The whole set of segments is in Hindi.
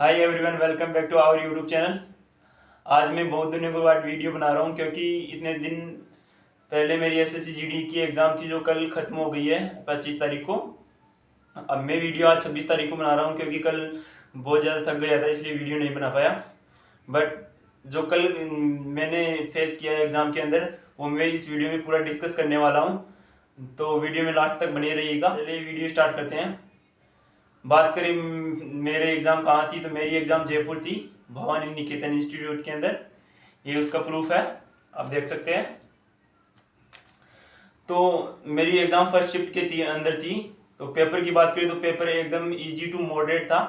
Hi everyone, welcome back to our YouTube channel. आज मैं बहुत दिनों के बाद वीडियो बना रहा हूं क्योंकि इतने दिन पहले मेरी एसएससी जीडी की एग्ज़ाम थी जो कल ख़त्म हो गई है 25 तारीख को। अब मैं वीडियो आज 26 तारीख को बना रहा हूं क्योंकि कल बहुत ज़्यादा थक गया था, इसलिए वीडियो नहीं बना पाया। बट जो कल मैंने फेस किया है एग्ज़ाम के अंदर वो मैं इस वीडियो में पूरा डिस्कस करने वाला हूँ, तो वीडियो में लास्ट तक बने रहिएगा। चलिए वीडियो स्टार्ट करते हैं। बात करें मेरे एग्ज़ाम कहाँ थी, तो मेरी एग्ज़ाम जयपुर थी, भवानी निकेतन इंस्टीट्यूट के अंदर। ये उसका प्रूफ है, आप देख सकते हैं। तो मेरी एग्ज़ाम फर्स्ट शिफ्ट के अंदर थी। तो पेपर की बात करें तो पेपर एकदम इजी टू मॉडरेट था।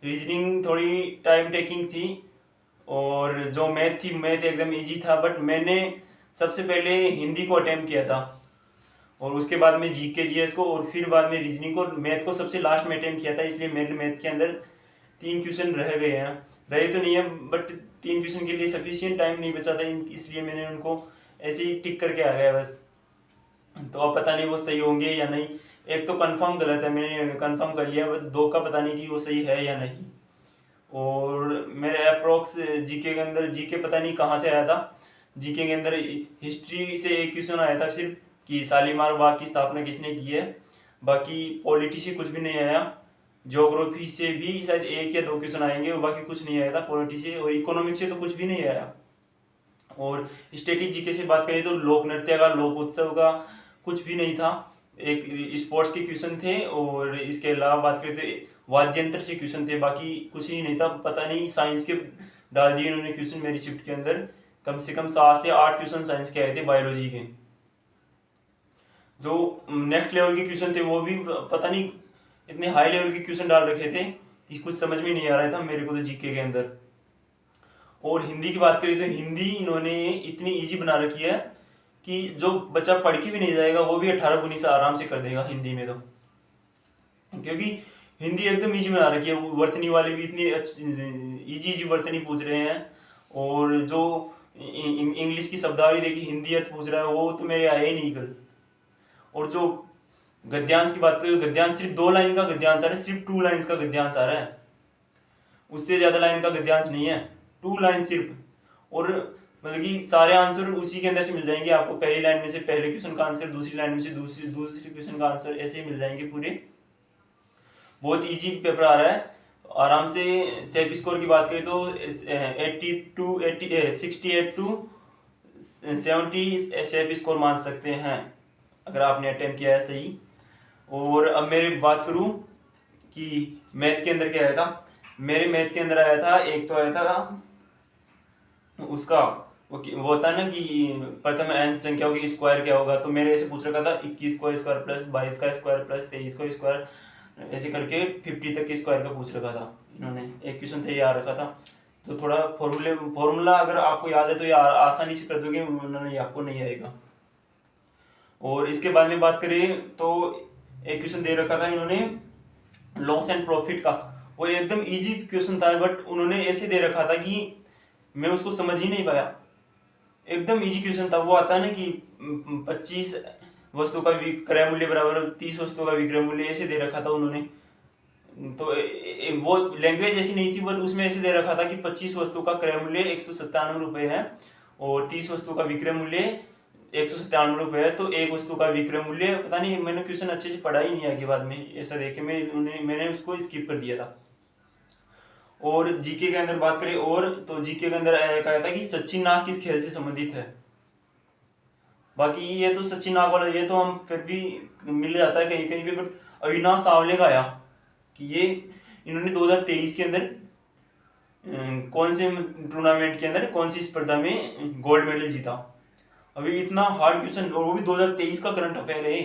रीजनिंग थोड़ी टाइम टेकिंग थी और जो मैथ थी, मैथ एकदम इजी था। बट मैंने सबसे पहले हिंदी को अटेम्प्ट किया था और उसके बाद में जीके जीएस को और फिर बाद में रीजनिंग को। मैथ को सबसे लास्ट में अटेम्प्ट किया था, इसलिए मेरे मैथ के अंदर 3 क्वेश्चन रह गए हैं। रहे तो नहीं है बट 3 क्वेश्चन के लिए सफिशियंट टाइम नहीं बचा था, इसलिए मैंने उनको ऐसे ही टिक करके आ गया बस। तो अब पता नहीं वो सही होंगे या नहीं। एक तो कंफर्म गलत है, मैंने कंफर्म कर लिया, बट दो का पता नहीं कि वो सही है या नहीं। और मेरे अप्रोक्स जीके के अंदर, जीके पता नहीं कहाँ से आया था। जीके के अंदर हिस्ट्री से एक क्वेश्चन आया था सिर्फ कि शालीमार बाग की स्थापना किसने की है। बाकी पॉलिटी से कुछ भी नहीं आया। ज्योग्राफी से भी शायद 1 या 2 क्वेश्चन आएंगे और बाकी कुछ नहीं आया था पॉलिटी से। और इकोनॉमिक्स से तो कुछ भी नहीं आया। और स्टैटिक जीके से बात करें तो लोक नृत्य का, लोक उत्सव का कुछ भी नहीं था। एक स्पोर्ट्स के क्वेश्चन थे और इसके अलावा बात करें तो वाद्य यंत्र से क्वेश्चन थे, बाकी कुछ ही नहीं था। पता नहीं साइंस के डाल दिए इन्होंने क्वेश्चन मेरी शिफ्ट के अंदर। कम से कम 7 या 8 क्वेश्चन साइंस के आए थे, बायोलॉजी के। जो नेक्स्ट लेवल के क्वेश्चन थे वो भी पता नहीं इतने हाई लेवल के क्वेश्चन डाल रखे थे कि कुछ समझ में नहीं आ रहा था मेरे को तो जीके के अंदर। और हिंदी की बात करें तो हिंदी इन्होंने इतनी इजी बना रखी है कि जो बच्चा पढ़ के भी नहीं जाएगा वो भी 18 19 से आराम से कर देगा हिंदी में। तो क्योंकि हिंदी एकदम इजी बना रखी है। वर्तनी वाले भी इतनी अच्छी इजी इजी वर्तनी पूछ रहे हैं। और जो इंग्लिश की शब्दावली देखी हिंदी अर्थ पूछ रहा है वो तो मेरे आए ही नहीं कल। और जो गद्यांश की बात करें, गद्यांश सिर्फ 2 लाइन का गद्यांश आ रहा है, सिर्फ 2 लाइन्स का गद्यांश आ रहा है, उससे ज्यादा लाइन का गद्यांश नहीं है, 2 लाइन सिर्फ। और मतलब कि सारे आंसर उसी के अंदर से मिल जाएंगे आपको। पहली लाइन में से पहले क्वेश्चन का आंसर, दूसरी लाइन में से दूसरी क्वेश्चन का आंसर, ऐसे ही मिल जाएंगे पूरे। बहुत इजी पेपर आ रहा है, आराम से। सेफ स्कोर की बात करें तो 68 टू 70 सेफ स्कोर मान सकते हैं अगर आपने अटेम्प्ट किया है सही। और अब मैं बात करूं कि मैथ के अंदर क्या आया था। मेरे मैथ के अंदर आया था, एक तो आया था उसका वो होता है ना कि प्रथम n संख्याओं की स्क्वायर क्या होगा। तो मेरे ऐसे पूछ रखा था 21 का स्क्वायर प्लस 22 का स्क्वायर प्लस 23 का स्क्वायर, ऐसे करके 50 तक के स्क्वायर का पूछ रखा था इन्होंने। एक क्वेश्चन थे याद रखा था। तो थोड़ा फॉर्मूला अगर आपको याद है तो ये आसानी से कर दोगे, उन्होंने आपको नहीं आएगा। और इसके बाद में बात करें तो एक क्वेश्चन दे रखा था इन्होंने लॉस एंड प्रॉफिट का। वो एकदम इजी क्वेश्चन था बट उन्होंने ऐसे दे रखा था कि मैं उसको समझ ही नहीं पाया। एकदम इजी क्वेश्चन था। वो आता है ना कि 25 वस्तु का विक्रय मूल्य बराबर 30 वस्तु का विक्रय मूल्य, ऐसे दे रखा था उन्होंने। तो वो लैंग्वेज ऐसी नहीं थी बट उसमें ऐसे दे रखा था कि 25 वस्तु का क्रय मूल्य 197 रुपये है और 30 वस्तु का विक्रय मूल्य 197 रुपये है। तो एक वस्तु का विक्रय मूल्य, पता नहीं मैंने क्वेश्चन अच्छे से पढ़ा ही नहीं आगे बाद में, ऐसा देख के मैंने उसको स्किप कर दिया था। और जीके के अंदर बात करें और तो जीके के अंदर एक आया था कि सचिन नाग किस खेल से संबंधित है। बाकी ये तो सचिन नाग वाला ये तो हम फिर भी मिल जाता है कहीं कहीं पे, बट अविनाश सावले का आया कि ये इन्होंने 2023 के अंदर कौन से टूर्नामेंट के अंदर कौन सी स्पर्धा में गोल्ड मेडल जीता। अभी इतना हार्ड क्वेश्चन, और वो भी 2023 का करंट अफेयर है।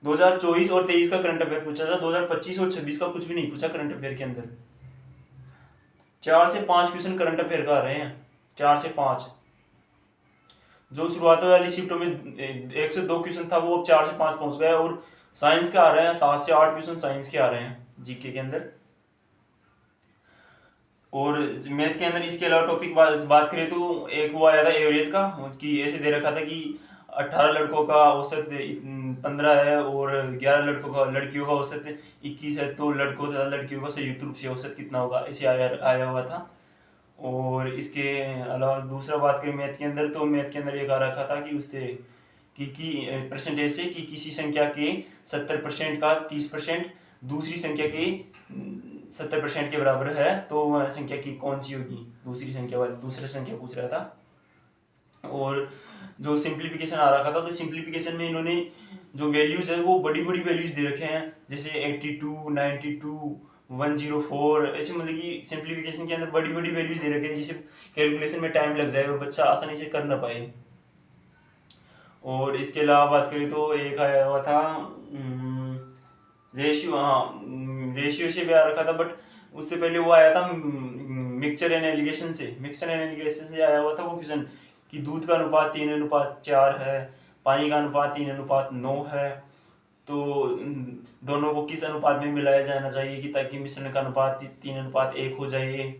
2024 और 23 का करंट अफेयर पूछा था, 2025 और 26 का कुछ भी नहीं पूछा करंट अफेयर के अंदर। 4 से 5 क्वेश्चन करंट अफेयर का आ रहे हैं, 4 से 5। जो शुरुआत वाली शिफ्टों में 1 से 2 क्वेश्चन था वो अब 4 से 5 पहुंच गया। और साइंस के आ रहे हैं 7 से 8 क्वेश्चन साइंस के आ रहे हैं जीके के अंदर। और मैथ के अंदर इसके अलावा टॉपिक बात करें तो एक वो आया था एवरेज का, कि ऐसे दे रखा था कि 18 लड़कों का औसत 15 है और 11 लड़कियों का औसत 21 है, तो लड़कों तथा लड़कियों का संयुक्त रूप से औसत कितना होगा, ऐसे आया हुआ था। और इसके अलावा दूसरा बात करें मैथ के अंदर, तो मैथ के अंदर एक आ रखा था कि उससे कि परसेंटेज से कि किसी संख्या के 70% का 30% दूसरी संख्या के 70% के बराबर है, तो वह संख्या की कौन सी होगी, दूसरी संख्या पूछ रहा था। और जो सिंप्लीफिकेशन आ रखा था, तो सिंप्लीफिकेशन में इन्होंने जो वैल्यूज है वो बड़ी बड़ी वैल्यूज दे रखे हैं, जैसे 82, 92, 104, ऐसे मतलब कि सिंप्लीफिकेशन के अंदर बड़ी बड़ी वैल्यूज दे रखे हैं जिसे कैलकुलेशन में टाइम लग जाए और बच्चा आसानी से कर ना पाए। और इसके अलावा बात करें तो एक आया हुआ था रेशियो, हाँ रेशियो से भी आ रखा था, बट उससे पहले वो आया था मिक्सचर एंड एलिगेशन से आया हुआ था वो क्वेश्चन कि दूध का अनुपात 3:4 है, पानी का अनुपात 3:9 है, तो दोनों को किस अनुपात में मिलाया जाना चाहिए कि ताकि मिश्रण का अनुपात 3:1 हो जाए,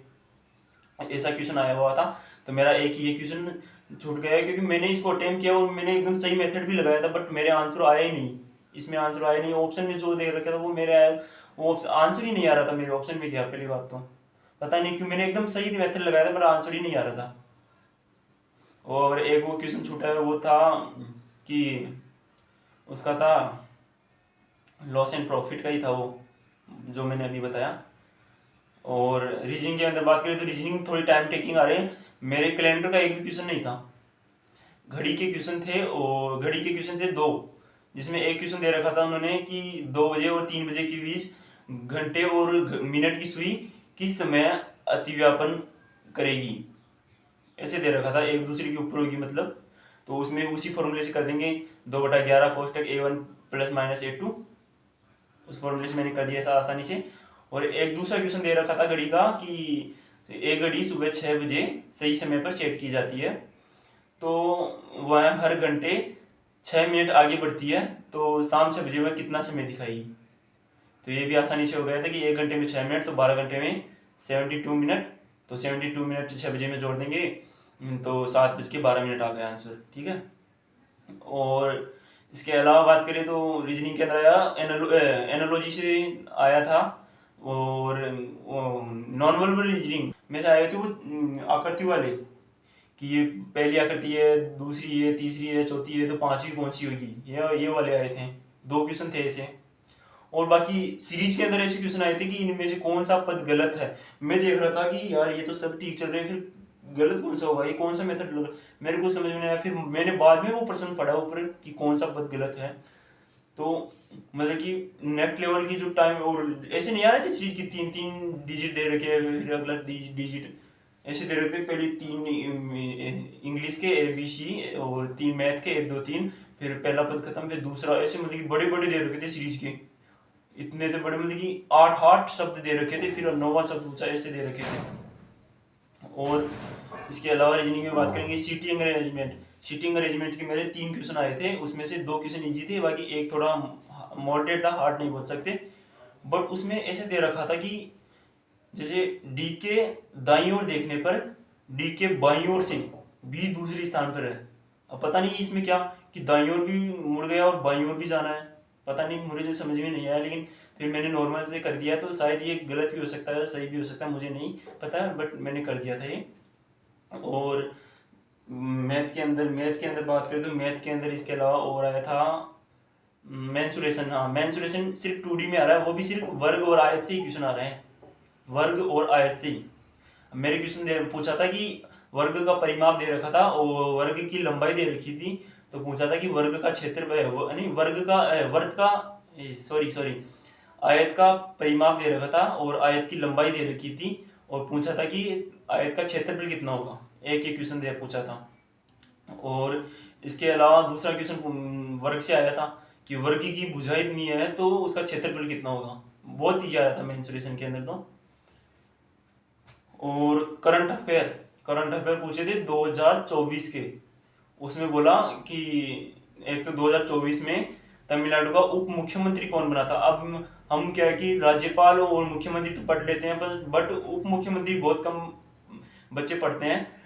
ऐसा क्वेश्चन आया हुआ था। तो मेरा एक ही ये क्वेश्चन छूट गया है, क्योंकि मैंने इसको अटेम्प्ट किया और मैंने एकदम सही मेथड भी लगाया था, बट मेरे आंसर आया ही नहीं, इसमें आंसर आया नहीं। ऑप्शन में जो दे रखा था वो मेरे आया, वो आंसर ही नहीं आ रहा था मेरे ऑप्शन में। क्या पहली बात तो पता नहीं क्यों, मैंने एकदम सही मेथड लगाया था पर आंसर ही नहीं आ रहा था। और एक वो क्वेश्चन छूटा है, वो था कि उसका था लॉस एंड प्रॉफिट का ही था वो, जो मैंने अभी बताया। और रीजनिंग के अंदर बात करें तो रीजनिंग थोड़ी टाइम टेकिंग आ रहे हैं। मेरे कैलेंडर का एक भी क्वेश्चन नहीं था, घड़ी के क्वेश्चन थे, और घड़ी के क्वेश्चन थे 2, जिसमें एक क्वेश्चन दे रखा था उन्होंने कि 2 बजे और 3 बजे के बीच घंटे और मिनट की सुई किस समय अतिव्यापन करेगी, ऐसे दे रखा था, एक दूसरे के ऊपर होगी मतलब। तो उसमें उसी फॉर्मूले से कर देंगे, 2/11 कोष्टक A1 + A2, उस फॉर्मूले से मैंने कर दिया ऐसा आसानी से। और एक दूसरा क्वेश्चन दे रखा था घड़ी का कि एक घड़ी सुबह 6 बजे सही समय पर सेट की जाती है, तो वह हर घंटे 6 मिनट आगे बढ़ती है, तो शाम 6 बजे वह कितना समय दिखाएगी। तो ये भी आसानी से हो गया था कि 1 घंटे में 6 मिनट, तो 12 घंटे में 72 मिनट, तो 72 मिनट 6 बजे में जोड़ देंगे, तो 7:12 आ गया आंसर, ठीक है। और इसके अलावा बात करें तो रीजनिंग के अंदर आया एनालॉजी से आया था, और नॉन वर्बल रीजनिंग में से आए थे वो आकृति वाले कि ये पहली आकृति है, दूसरी है, तीसरी है, चौथी है, तो पांचवी कौन सी होगी, ये वाले आए थे, 2 क्वेश्चन थे ऐसे। और बाकी सीरीज के अंदर ऐसे क्वेश्चन आए थे कि इनमें से कौन सा पद गलत है। मैं देख रहा था कि यार ये तो सब ठीक चल रहे हैं, फिर गलत कौन सा होगा, ये कौन सा मेथड मेरे को समझ में नहीं आया। फिर मैंने बाद में वो प्रश्न पढ़ा ऊपर कि कौन सा पद गलत है, तो मतलब कि नेक्स्ट लेवल की जो टाइम, और ऐसे नहीं आ रहे थे सीरीज की 3-3 डिजिट दे रखे हैं, फिर अगला डिजिट ऐसे दे रखे थे, पहले 3 इंग्लिश के ABC और 3 मैथ के 1 2 3, फिर पहला पद खत्म, फिर दूसरा, ऐसे मतलब कि बड़े बड़े दे रखे थे सीरीज के, इतने थे बड़े, मतलब कि 8 शब्द दे रखे थे, फिर 9वां शब्द पूछा, ऐसे दे रखे थे। और इसके अलावा रीजनिंग में बात करेंगे सीटिंग अरेंजमेंट के मेरे 3 क्वेश्चन आए थे, उसमें से 2 क्वेश्चन इजी थे, बाकी एक थोड़ा मॉडरेट था, हार्ड नहीं बोल सकते। बट उसमें ऐसे दे रखा था कि जैसे डी के दाईं ओर देखने पर डी के बाईं ओर से बी दूसरे स्थान पर है। अब पता नहीं इसमें क्या कि दाईं ओर भी मुड़ गया और बाईं ओर भी जाना है, पता नहीं, मुझे समझ में नहीं आया, लेकिन फिर मैंने नॉर्मल से कर दिया, तो शायद ये गलत भी हो सकता है, सही भी हो सकता है, मुझे नहीं पता, बट मैंने कर दिया था ये। और मैथ के अंदर बात करें तो मैथ के अंदर इसके अलावा और आया था मेंसुरेशन। हाँ, मेंसुरेशन सिर्फ 2D में आ रहा है, वो भी सिर्फ वर्ग और आयत से ही क्वेश्चन आ रहे हैं, वर्ग और आयत से ही। मेरे क्वेश्चन पूछा था कि वर्ग का परिमाप दे रखा था और वर्ग की लंबाई दे रखी थी, तो पूछा था कि वर्ग का क्षेत्र नहीं, आयत का परिमाप दे रखा था और आयत की लंबाई दे रखी थी, और पूछा था कि आयत का क्षेत्रफल कितना होगा, एक क्वेश्चन दे पूछा था। और इसके अलावा दूसरा क्वेश्चन वर्ग से आया था कि वर्ग की भुजा इतनी है तो उसका क्षेत्रफल कितना होगा, बहुत ही आया था मेंसुरेशन के अंदर तो। और करंट अफेयर पूछे थे 2024 के, उसमें बोला कि एक तो 2024 में तमिलनाडु का उप मुख्यमंत्री कौन बना था। अब हम क्या है कि राज्यपाल और मुख्यमंत्री तो पढ़ लेते हैं, पर बट उप मुख्यमंत्री बहुत कम बच्चे पढ़ते हैं,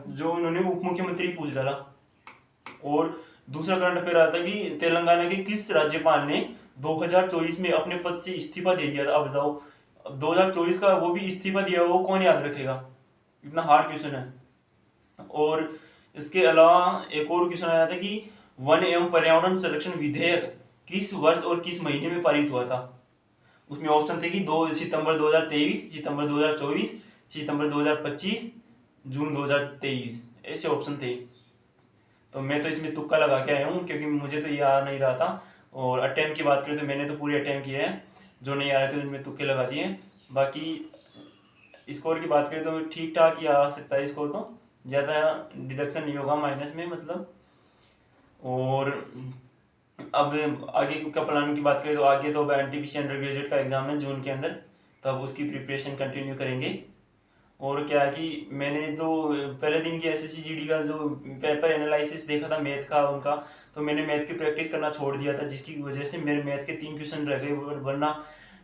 जो उन्होंने उप मुख्यमंत्री पूछ डाला। और दूसरा करंट अफेयर आता है कि तेलंगाना के किस राज्यपाल ने 2024 में अपने पद से इस्तीफा दे दिया था। अब बताओ, अब 2024 का वो भी इस्तीफा दिया, वो कौन याद रखेगा? इतना हार्ड क्वेश्चन है। और इसके अलावा एक और क्वेश्चन आया था कि वन एवं पर्यावरण संरक्षण विधेयक किस वर्ष और किस महीने में पारित हुआ था। उसमें ऑप्शन थे कि 2 सितंबर 2023, सितंबर 2024, सितंबर 2025, जून 2023, ऐसे ऑप्शन थे। तो मैं तो इसमें तुक्का लगा के आया हूँ क्योंकि मुझे तो ये आ नहीं रहा था। और अटेम्प्ट की बात करें तो मैंने तो पूरे अटेम्प्ट किए हैं, जो नहीं आ रहे थे उनमें तुक्के लगा दिए। बाकी स्कोर की बात करें तो ठीक ठाक ही आ सकता है स्कोर, तो ज़्यादा डिडक्शन नहीं होगा माइनस में मतलब। और अब आगे का प्लान की बात करें तो आगे तो अब NTPC अंडर ग्रेजुएट का एग्ज़ाम है जून के अंदर, तो अब उसकी प्रिपरेशन कंटिन्यू करेंगे। और क्या है कि मैंने तो पहले दिन की SSC GD का जो पेपर एनालिसिस देखा था मैथ का उनका, तो मैंने मैथ की प्रैक्टिस करना छोड़ दिया था, जिसकी वजह से मेरे मैथ के 3 क्वेश्चन रह गए। वरना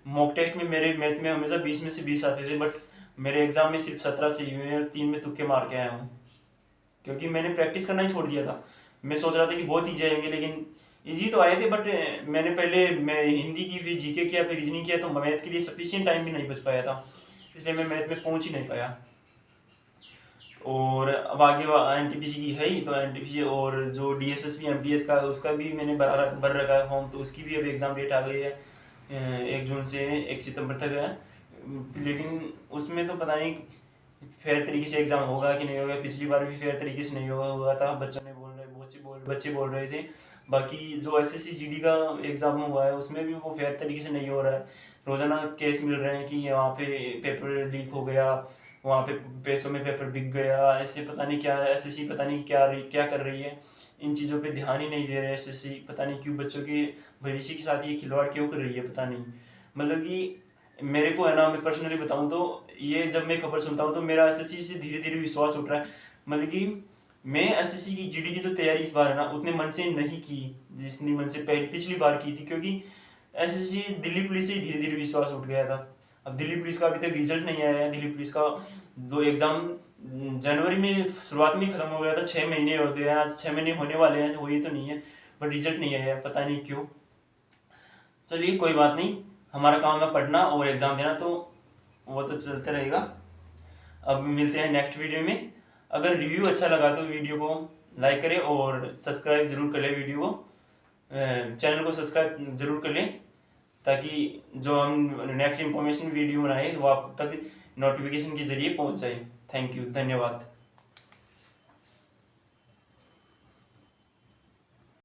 मॉक टेस्ट में मेरे मैथ में हमेशा 20 में से 20 आते थे, बट मेरे एग्जाम में सिर्फ 17 से हुए हैं और 3 में तुक्के मार के आया हूँ, क्योंकि मैंने प्रैक्टिस करना ही छोड़ दिया था। मैं सोच रहा था कि बहुत ईजी आएंगे, लेकिन ईजी तो आए थे, बट मैं हिंदी की भी GK किया, फिर रीजनिंग किया, तो मैथ के लिए सफिशिएंट टाइम भी नहीं बच पाया था, इसलिए मैं मैथ में पहुंच ही नहीं पाया। और अब आगे NTPC की है ही, तो NTPC और जो DSSB MTS का उसका भी मैंने भर रखा है फॉर्म, तो उसकी भी अब एग्ज़ाम डेट आ गई है 1 जून से 1 सितंबर तक है। लेकिन उसमें तो पता नहीं फेयर तरीके से एग्ज़ाम होगा कि नहीं होगा। पिछली बार भी फेयर तरीके से नहीं हुआ था, बच्चों ने बच्चे बोल रहे थे। बाकी जो SSC GD का एग्ज़ाम हुआ है उसमें भी वो फेयर तरीके से नहीं हो रहा है। रोज़ाना केस मिल रहे हैं कि यहाँ पे पेपर लीक हो गया, वहाँ पे पैसों में पेपर बिक गया, ऐसे पता नहीं क्या है। SSC पता नहीं क्या कर रही है, इन चीज़ों पे ध्यान ही नहीं दे रहे। SSC पता नहीं क्यों बच्चों के भविष्य के साथ ये खिलवाड़ क्यों कर रही है, पता नहीं। मतलब कि मेरे को है ना, मैं पर्सनली बताऊं तो ये जब मैं खबर सुनता हूँ तो मेरा SSC से धीरे धीरे विश्वास उठ रहा है। मतलब कि मैं SSC की GD की जो तैयारी इस बार है ना उतने मन से नहीं की जितनी मन से पिछली बार की थी, क्योंकि SSC दिल्ली पुलिस से ही धीरे धीरे विश्वास उठ गया था। अब दिल्ली पुलिस का अभी तक रिजल्ट नहीं आया है। दिल्ली पुलिस का 2 एग्ज़ाम जनवरी में शुरुआत में ख़त्म हो गया था, 6 महीने हो गए हैं, आज 6 महीने होने वाले हैं, हुए तो नहीं है, बट रिजल्ट नहीं आया, पता नहीं क्यों। चलिए कोई बात नहीं, हमारा काम है पढ़ना और एग्ज़ाम देना, तो वो तो चलते रहेगा। अब मिलते हैं नेक्स्ट वीडियो में। अगर रिव्यू अच्छा लगा तो वीडियो को लाइक करें और सब्सक्राइब जरूर कर लें, वीडियो को चैनल को सब्सक्राइब जरूर कर लें, ताकि जो हम नेक्स्ट इंफॉर्मेशन वीडियो बनाए वो आप तक नोटिफिकेशन के जरिए पहुंच जाए। थैंक यू, धन्यवाद।